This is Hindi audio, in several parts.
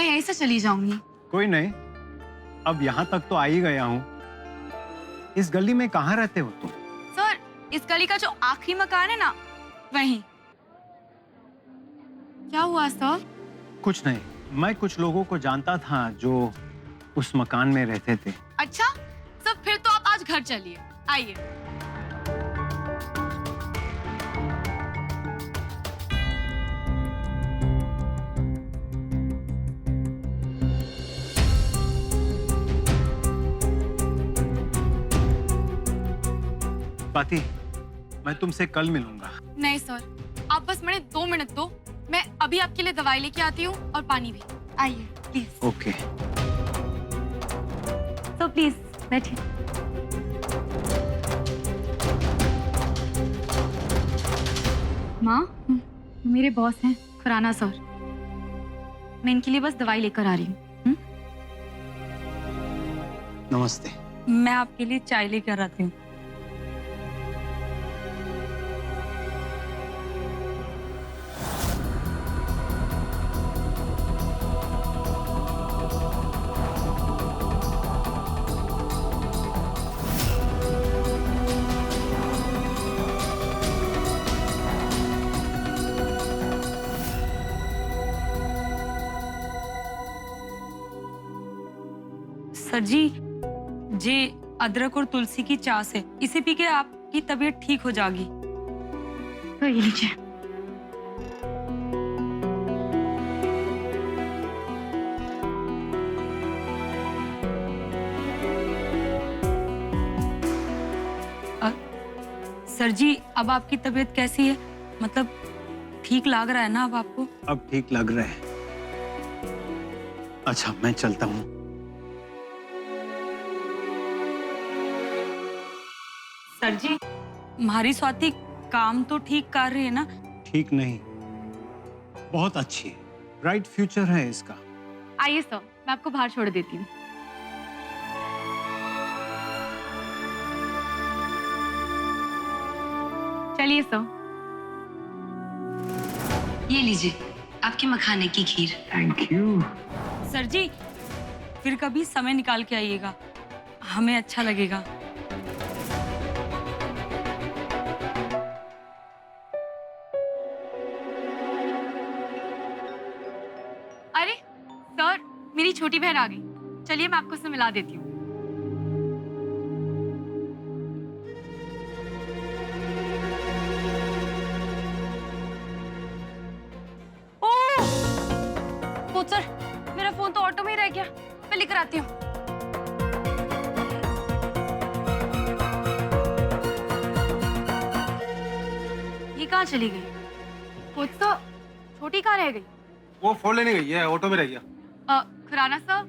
यहीं से चली जाऊंगी। कोई नहीं, अब यहाँ तक तो आ ही गया हूँ। इस गली में कहाँ रहते हो तुम? सर, इस गली का जो आखिरी मकान है ना, वहीं। क्या हुआ सर? कुछ नहीं, मैं कुछ लोगों को जानता था जो उस मकान में रहते थे। अच्छा सर, फिर तो आप आज घर चलिए। आइए। स्वाति, मैं तुमसे कल मिलूंगा। नहीं सर, आप बस मुझे 2 मिनट दो। मैं अभी आपके लिए दवाई लेके आती हूँ और पानी भी। आइए प्लीज। ओके। तो प्लीज बैठिए। माँ, मेरे बॉस हैं खुराना सर। मैं इनके लिए बस दवाई लेकर आ रही हूँ। नमस्ते। मैं आपके लिए चाय लेकर आती हूँ। सर जी, ये अदरक और तुलसी की चाय से इसे पी के आपकी तबीयत ठीक हो जाएगी। तो ये लीजिए। सर जी, अब आपकी तबीयत कैसी है? मतलब ठीक लग रहा है ना अब आपको? अब ठीक लग रहा है। अच्छा, मैं चलता हूँ। सर जी, हमारी स्वाति काम तो ठीक कर रही है ना? ठीक नहीं, बहुत अच्छी है, ब्राइट फ्यूचर है इसका। आइए सर, मैं आपको बाहर छोड़ देती हूँ। चलिए सर। ये लीजिए आपके मखाने की खीर। Thank you. सर जी, फिर कभी समय निकाल के आइएगा, हमें अच्छा लगेगा। अरे सर, मेरी छोटी बहन आ गई। चलिए मैं आपको उससे मिला देती हूँ। ओह सर, मेरा फोन तो ऑटो में ही रह गया। मैं लेकर आती हूँ। ये कहाँ चली गई? वो तो छोटी कहाँ रह गई? वो फोन लेने गई है, ऑटो में रह गया। खुराना सर,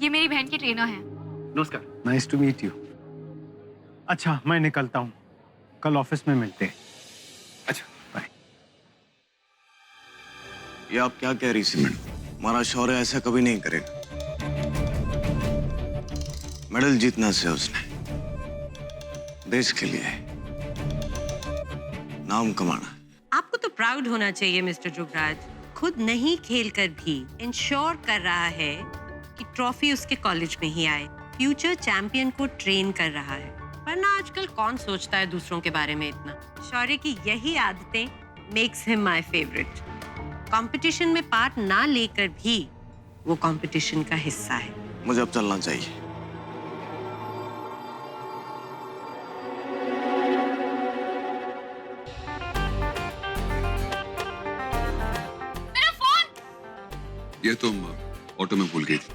ये मेरी बहन की ट्रेनर है। नमस्कार। Nice to meet you. अच्छा, मैं निकलता हूँ, कल ऑफिस में मिलते हैं। अच्छा बाय। ये आप क्या कह रही सीमेंट? हमारा शौर्य ऐसा कभी नहीं करेगा। मेडल जीतना से उसने देश के लिए नाम कमाना। आपको तो प्राउड होना चाहिए मिस्टर जुगराज। खुद नहीं खेल कर भी इंश्योर कर रहा है कि ट्रॉफी उसके कॉलेज में ही आए। फ्यूचर चैंपियन को ट्रेन कर रहा है। वरना आजकल कौन सोचता है दूसरों के बारे में इतना। शौर्य की यही आदतें makes him my favourite. Competition में पार्ट ना लेकर भी वो कंपटीशन का हिस्सा है। मुझे अब चलना चाहिए। मेरा फोन! ये तुम ऑटो में भूल गई थी।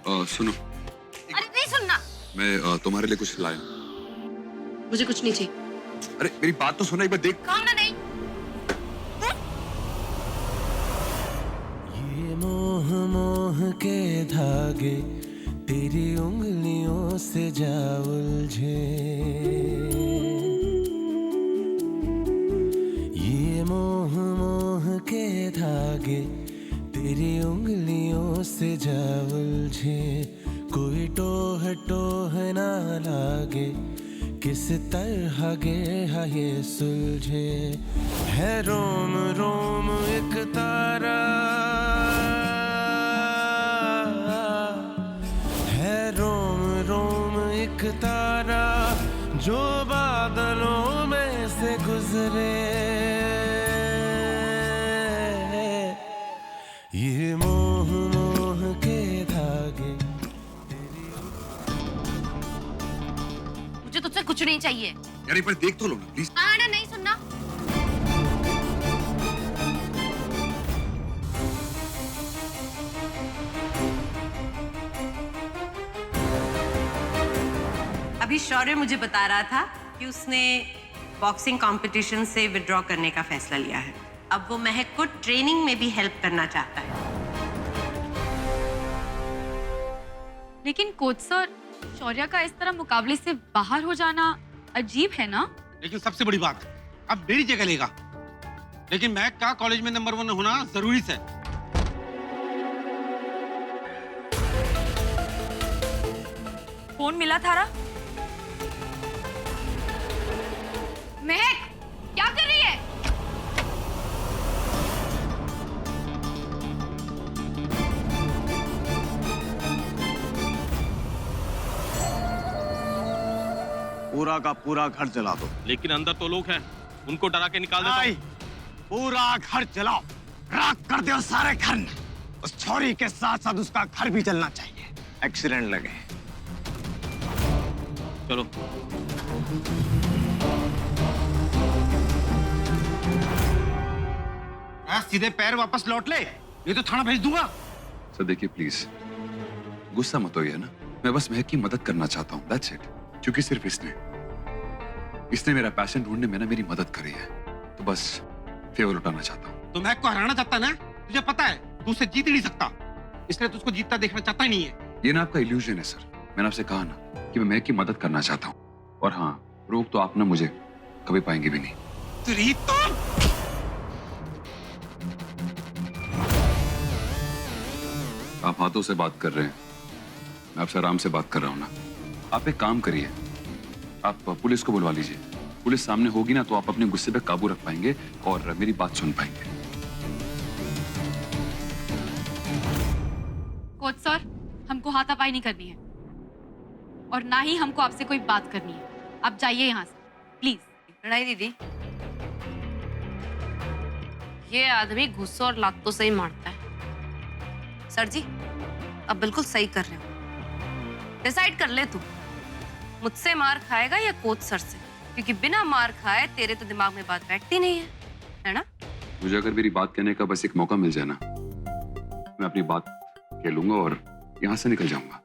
सुनो, अरे नहीं सुनना। मैं तुम्हारे लिए कुछ लाया हूं। मुझे कुछ नहीं चाहिए। अरे मेरी बात तो सुना, एक बार देख। काम ना नहीं। ये मोह मोह के धागे तेरी उंगलियों से जा उलझे। ये मोह मोह के धागे तेरी उंगलियों से जा उलझे। कोई टोह टोह ना लागे, किस तरह गे ये सुलझे। है रोम रोम एक तारा एक तारा जो बादलों में से गुजरे, ये मोह मोह के धागे। मुझे तुझसे कुछ नहीं चाहिए। यार एक बार देख तो लो ना प्लीज। हाँ ना, नहीं सुनना। अभी शौर्य मुझे बता रहा था कि उसने बॉक्सिंग कंपटीशन से विड्रॉ करने का फैसला लिया है। अब वो महक को ट्रेनिंग में भी हेल्प करना चाहता है। लेकिन कोच सर, शौर्य का इस तरह मुकाबले से बाहर हो जाना अजीब है ना? लेकिन सबसे बड़ी बात, अब मेरी जगह लेगा, लेकिन मैं क्या कॉलेज में नंबर 1 होना जरूरी है। फोन मिला थारा? महक, क्या कर रही है? पूरा का पूरा घर जला दो। लेकिन अंदर तो लोग हैं, उनको डरा के निकाल देता हूं। पूरा घर जलाओ, राख कर दो सारे घर। उस छोरी के साथ साथ उसका घर भी जलना चाहिए। एक्सीडेंट लगे। चलो। सीधे पैर वापस लौट ले, ये तो थाना भेज दूंगा। सर देखिए प्लीज, गुस्सा मत होइए ना। मैं बस महक की मदद करना चाहता हूँ, दैट्स इट। क्योंकि सिर्फ इसने मेरा पैशन ढूंढने में ना मेरी मदद करी है, तो बस फेवर उठाना चाहता हूँ। तो महक को हराना चाहता ना? तुझे पता है तू उसे जीत ही नहीं सकता, इसलिए तू उसको जीतता देखना चाहता ही नहीं है। ये ना आपका इल्यूजन है सर। मैंने आपसे कहा ना कि मैं महक की मदद करना चाहता हूँ। और हाँ, रोक तो आप ना मुझे कभी पाएंगे भी नहीं। तेरी तो आप हाथों से बात कर रहे हैं, मैं आपसे आराम से बात कर रहा हूँ ना। आप एक काम करिए, आप पुलिस को बुलवा लीजिए। पुलिस सामने होगी ना तो आप अपने गुस्से पे काबू रख पाएंगे और मेरी बात सुन पाएंगे। कोच सर, हमको हाथापाई नहीं करनी है और ना ही हमको आपसे कोई बात करनी है। आप जाइए यहाँ से प्लीज। लड़ाई दीदी, ये आदमी गुस्सा और लातों से ही मारता है। सर जी, अब बिल्कुल सही कर रहे हो। डिसाइड कर ले तू, मुझसे मार खाएगा या कोच सर से, क्योंकि बिना मार खाए तेरे तो दिमाग में बात बैठती नहीं है ना? मुझे अगर मेरी बात कहने का बस एक मौका मिल जाए ना, मैं अपनी बात कह लूंगा और यहां से निकल जाऊंगा।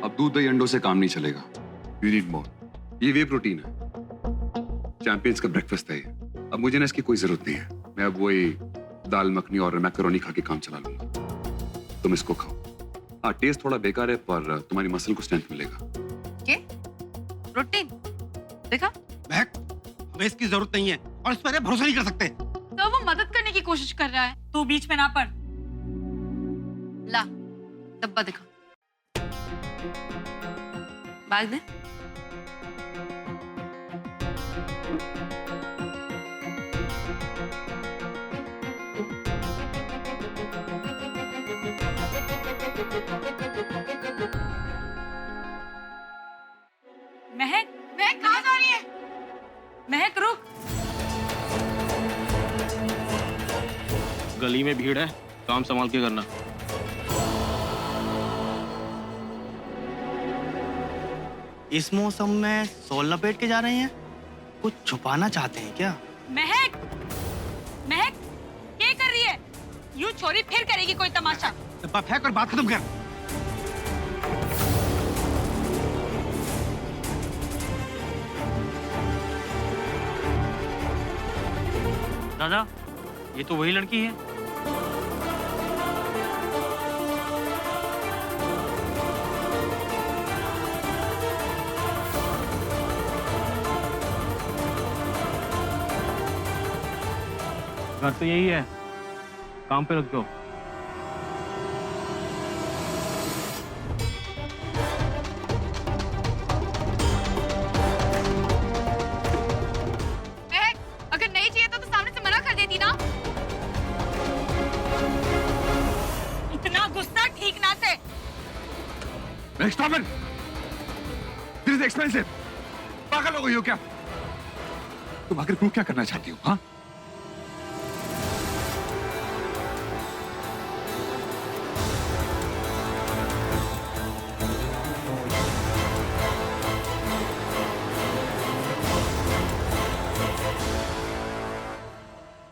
अब दूध दही अंडों से काम नहीं चलेगा। You need more. ये वे प्रोटीन है, चैंपियंस का ब्रेकफास्ट है ये। अब मुझे ना इसकी कोई जरूरत नहीं है। मैं अब वही दाल मखनी और मैकरोनी खा के काम चला लूंगा। तुम इसको खाओ। हाँ, टेस्ट थोड़ा बेकार है पर तुम्हारी मसल को स्ट्रेंथ मिलेगा। क्या प्रोटीन? देखा, महक, हमें इसकी जरूरत नहीं है और इस पर भरोसा नहीं कर सकते। तो वो मदद करने की कोशिश कर रहा है। तू बीच में ना पड़। ला डब्बा दिखा, बैग दे। महक, महक कहाँ जा रही है? महक रुक। गली में भीड़ है, काम संभाल के करना। इस मौसम में सोल लपेट के जा रहे हैं, कुछ छुपाना चाहते हैं क्या? महक, महक, क्या कर रही है? यूं छोरी फिर करेगी कोई तमाशा। डब्बा फेंक और बात खत्म कर। दादा, ये तो वही लड़की है। घर तो यही है, काम पे रख दो। महक, अगर नहीं चाहिए तो सामने से मना कर देती ना। Stop it! This is expensive. पागल हो गई हो क्या? तुम आखिर क्यों क्या करना चाहती हो? हाँ?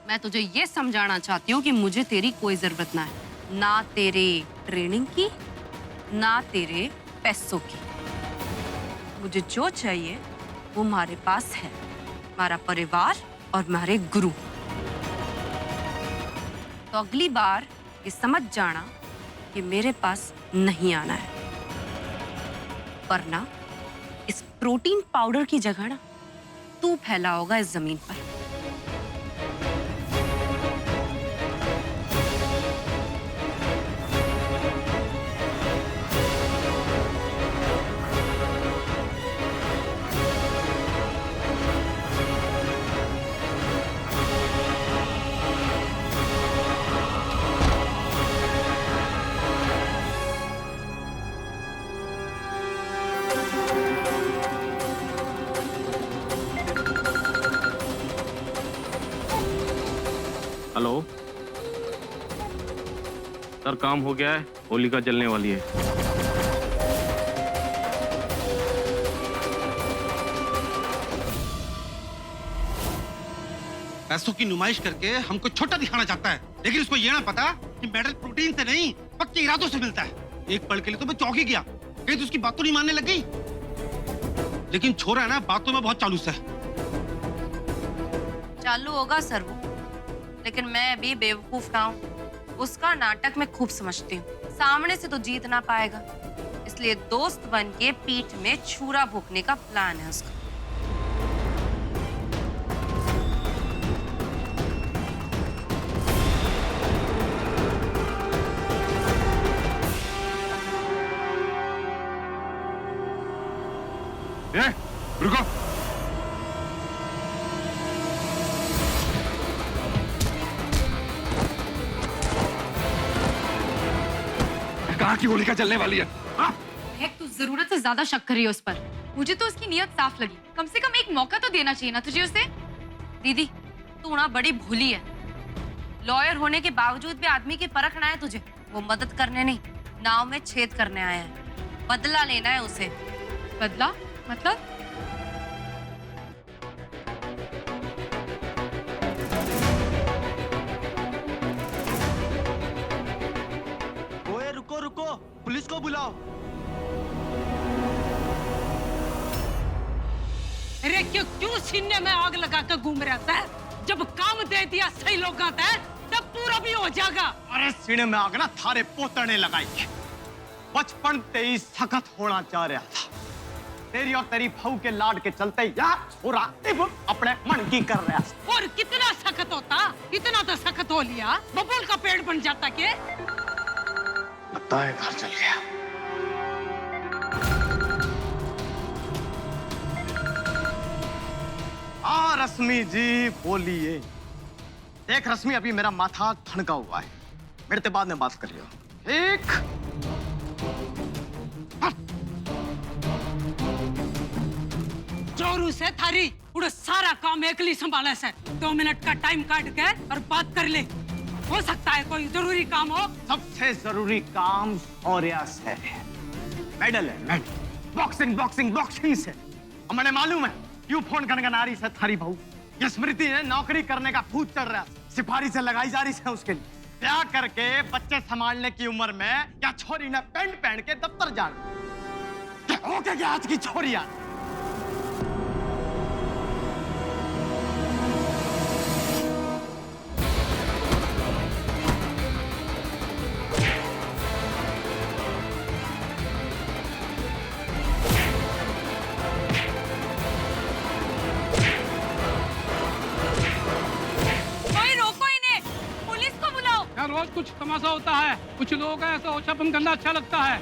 मैं तुझे ये समझाना चाहती हूँ कि मुझे तेरी कोई जरूरत ना है, ना तेरे ट्रेनिंग की, ना तेरे पैसों की। मुझे जो चाहिए वो हमारे पास है, हमारा परिवार और हमारे गुरु। तो अगली बार ये समझ जाना कि मेरे पास नहीं आना है, वरना इस प्रोटीन पाउडर की जगह ना तू फैला होगा इस जमीन पर। हेलो सर, काम हो गया है, होलिका जलने वाली है। पैसों की नुमाइश करके हमको छोटा दिखाना चाहता है, लेकिन उसको ये ना पता कि मेडल प्रोटीन से नहीं पक्के इरादों से मिलता है। एक पल के लिए तो मैं चौंक ही गया, कहीं तो उसकी बात तो नहीं मानने लग गई। लेकिन छोरा है ना, बातों में बहुत चालूस है। चालू होगा सर वो, लेकिन मैं भी बेवकूफ ना हूँ। उसका नाटक मैं खूब समझती हूँ। सामने से तो जीत ना पाएगा, इसलिए दोस्त बन के पीठ में छुरा भोंकने का प्लान है उसका। रुको। कहाँ की होलिका जलने वाली है? महक, तू जरूरत से ज्यादा शक कर रही है उस पर। मुझे तो उसकी नीयत साफ लगी। कम से कम एक मौका तो देना चाहिए ना तुझे उसे। दीदी, तू ना बड़ी भोली है। लॉयर होने के बावजूद भी आदमी की परख ना है तुझे। वो मदद करने नहीं, नाव में छेद करने आया है। बदला लेना है उसे। बदला मतलब? ओए रुको रुको, पुलिस को बुलाओ। अरे क्यों क्यों सीने में आग लगा कर घूम रहा है? जब काम दे दिया सही लोग का तब पूरा भी हो जाएगा। अरे सीने में आग ना थारे पोतने लगाई है। बचपन ते ही सख्त होना चाह रहा था, तेरी और तेरी बहू के लाड के चलते यार छोरा अपने मन की कर रहा था। और कितना सख्त होता, इतना तो सख्त हो लिया बबूल का पेड़ बन जाता के। लगता है घर चल गया। हाँ रश्मि जी बोलिए। देख रश्मि, अभी मेरा माथा ठनका हुआ है, मेरे से बाद में बात करियो। ठीक? जोरू से थारी उड़े सारा काम एकली संभाले से 2 मिनट का टाइम काट के और बात कर ले। हो सकता है कोई जरूरी काम हो। सबसे जरूरी काम शौर्य से है। मेडल है मेडल। बॉक्सिंग बॉक्सिंग बॉक्सिंग से। और मैंने मालूम है क्यों फोन गनगना से थारी बहू। ये स्मृति है नौकरी करने का भूत चढ़ रहा, सिफारिश से लगाई जा रही है उसके लिए। क्या करके बच्चे संभालने की उम्र में या छोरी ने पेंट पहन के दफ्तर जाना। ओके क्या आज की छोरिया। रोज कुछ तमाशा होता है। कुछ लोगों का ऐसा ओछापन करना अच्छा लगता है।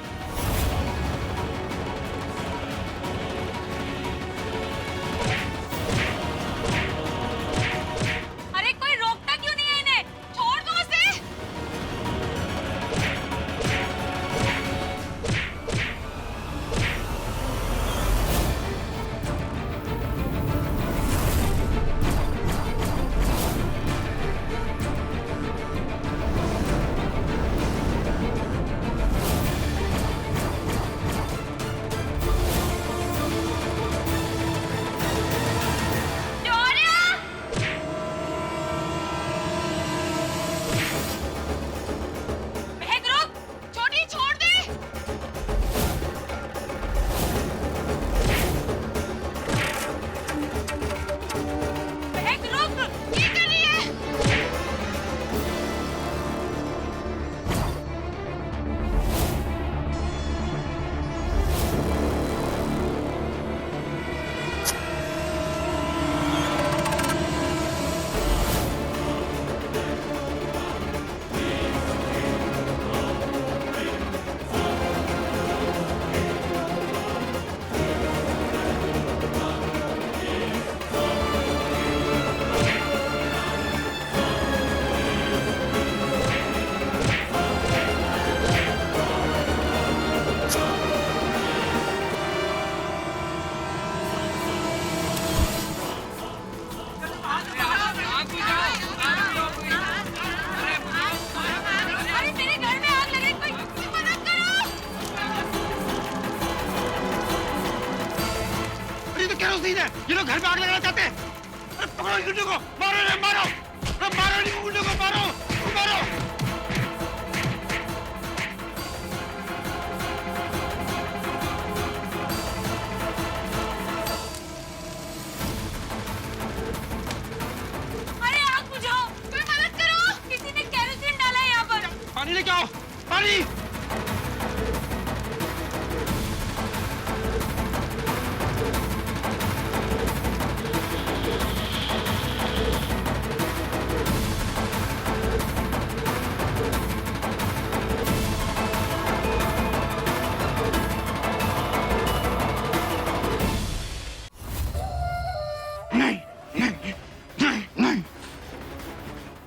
अरे कोई रोकता क्यों नहीं है इन्हें? छोड़ दो उसे। प्रोटीन है, ये लोग घर पे आग लगाना चाहते हैं। अरे पकड़ो इस गुंडे को, मारो रे मारो, अरे मारो इस गुंडे को, मारो मारो। अरे आग बुझाओ, कोई मदद करो, किसी ने केरोसिन डाला है यहाँ पर। पानी लेके आओ, पानी।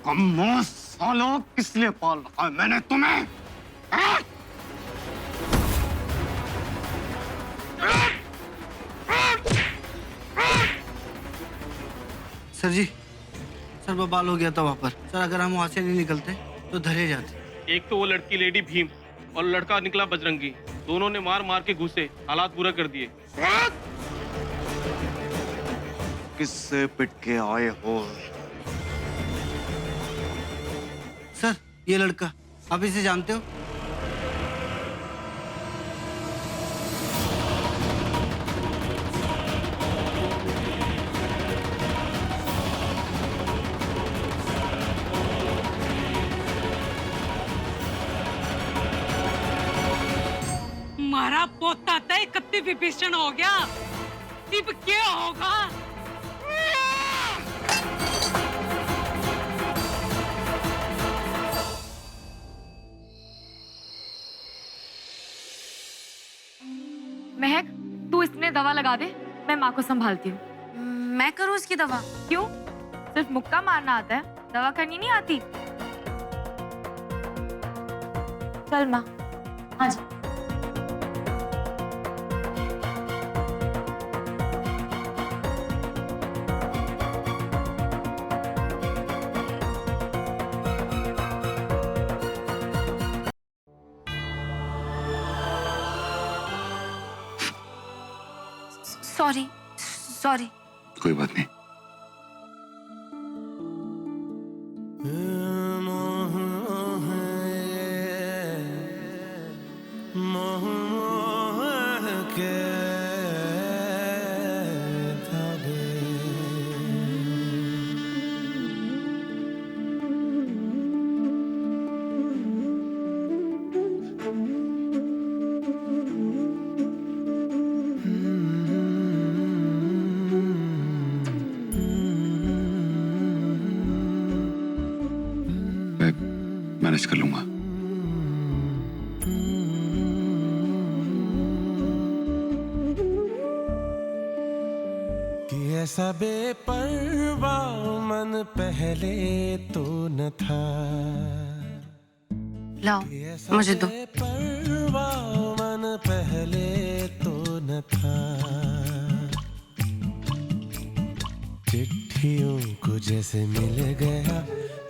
अम्मो सालों किस लिए पाल रखा है मैंने तुम्हें? हाँ? सर जी, सर बवाल हो गया था वहाँ पर। सर अगर हम वहाँ से नहीं निकलते तो धरे जाते। एक तो वो लड़की लेडी भीम और लड़का निकला बजरंगी, दोनों ने मार मार के घुसे, हालात बुरा कर दिए। किससे पिट के आए हो? सर ये लड़का, आप इसे जानते हो? मारा पोता तय कत्ती विभीषण हो गया, अब क्या होगा? महक, तू इसमें दवा लगा दे, मैं माँ को संभालती हूँ। मैं करूँ इसकी दवा? क्यों? सिर्फ मुक्का मारना आता है, दवा करनी नहीं आती? चल माँ, आ जा। Sorry sorry. कोई बात नहीं। मैनेज कर लूंगा। कि ऐसा बेपरवा मन पहले तो न था। लाओ मुझे दो। बेपरवा मन पहले तो न था। चिट्ठियों को जैसे मिल गया,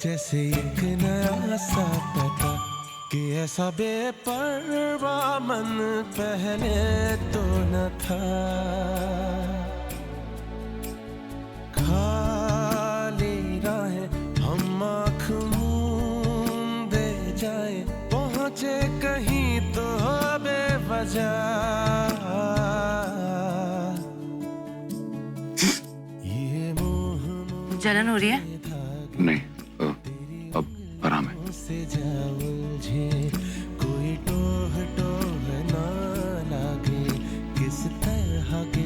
जैसे एक नया सा पता, कि ऐसा बेपरवा मन पहले तो न था। खाली राहें हम आँख मूंदे जाए, पहुँचे कहीं तो बेवजह। ये मोह जलन हो रही है? नहीं, अब आराम है। से जा उलझे, कोई टोह टोह ना लागे, किस तरह के